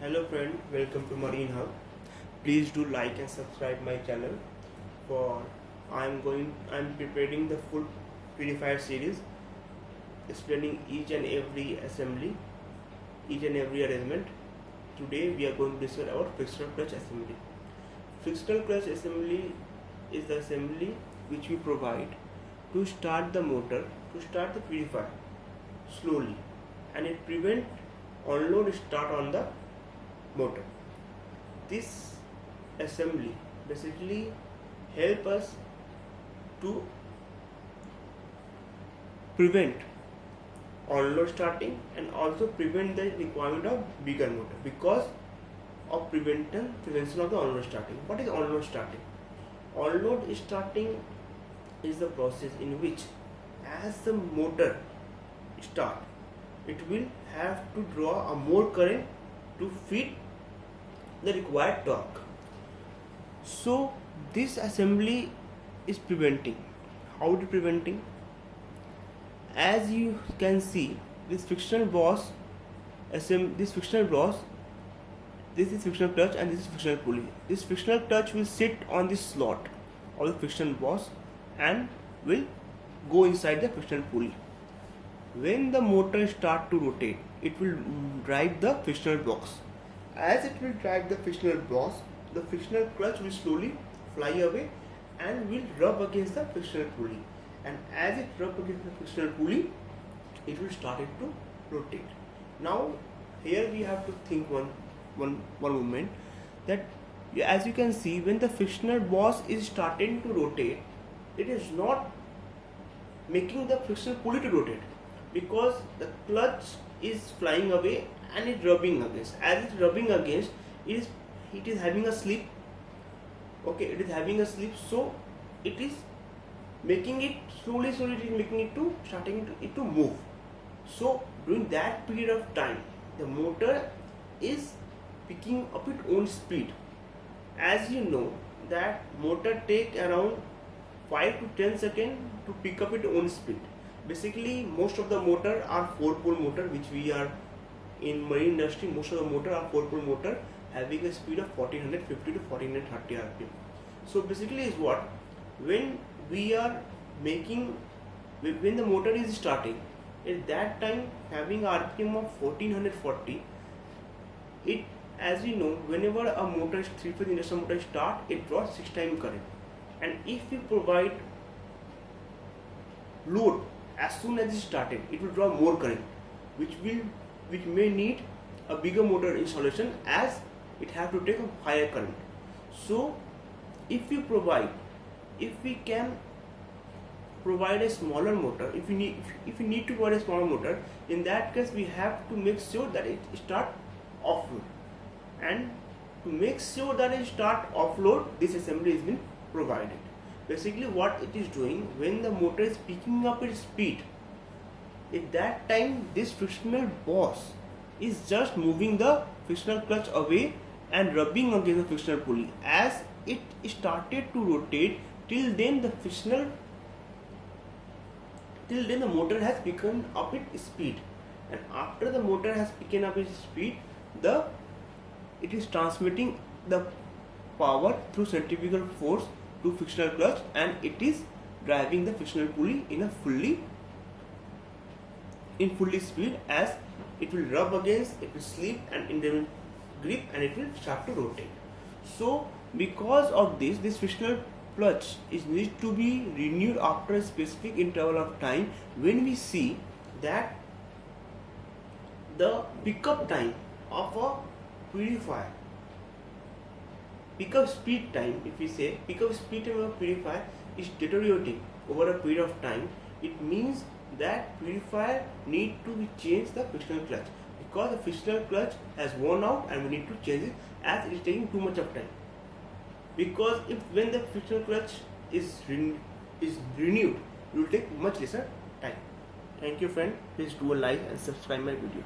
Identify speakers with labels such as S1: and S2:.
S1: Hello friend, welcome to Marine Hub. Please do like and subscribe my channel. For I'm preparing the full purifier series, explaining each and every assembly, each and every arrangement. Today we are going to discuss about frictional clutch assembly. Frictional clutch assembly is the assembly which we provide to start the motor, to start the purifier slowly, and it prevent on-load start on the motor. This assembly basically help us to prevent on-load starting and also prevent the requirement of bigger motor because of prevention of the on-load starting. What is on-load starting? On-load starting is the process in which as the motor start, it will have to draw a more current to feed the required torque. So this assembly is preventing. How it is preventing? As you can see, this frictional boss, this is frictional clutch and this is frictional pulley. This frictional clutch will sit on this slot of the frictional boss and will go inside the frictional pulley. When the motor start to rotate, it will drive the frictional box. As it will drive the frictional box, the frictional clutch will slowly fly away and will rub against the frictional pulley. And as it rub against the frictional pulley, it will start it to rotate. Now here we have to think one moment that as you can see, when the frictional boss is starting to rotate, it is not making the frictional pulley to rotate because the clutch is flying away and it rubbing against. As it's rubbing against, it is having a slip. Okay, it is having a slip, so it is making it slowly it is making it to starting it to move. So during that period of time, the motor is picking up its own speed. As you know that motor take around 5 to 10 seconds to pick up its own speed. Basically, most of the motor are 4-pole motor, which we are in marine industry. Most of the motor are 4-pole motor having a speed of 1450 to 1430 rpm. So basically is what, when we are making, when the motor is starting, at that time having a rpm of 1440, it, as we know, whenever a motor, 3-phase induction motor start, it draws 6 times current. And if we provide load as soon as it started, it will draw more current, which may need a bigger motor installation as it have to take a higher current. So if we can provide a smaller motor, if we need to provide a smaller motor, in that case we have to make sure that it start off-load. And to make sure that it start off-load, this assembly has been provided. Basically what it is doing, when the motor is picking up its speed, at that time this frictional boss is just moving the frictional clutch away and rubbing against the frictional pulley. As it started to rotate, till then the motor has picked up its speed, and after the motor has picked up its speed, it is transmitting the power through centrifugal force to frictional clutch, and it is driving the frictional pulley in fully speed. As it will rub against, it will slip and in the grip, and it will start to rotate. So because of this frictional clutch needs to be renewed after a specific interval of time. When we see that the pickup time of a purifier, pickup speed time, if we say pickup speed time of a purifier is deteriorating over a period of time, it means that purifier need to be changed the frictional clutch, because the frictional clutch has worn out and we need to change it as it is taking too much of time. Because when the frictional clutch is renewed, it will take much lesser time. Thank you friend, please do a like and subscribe my video.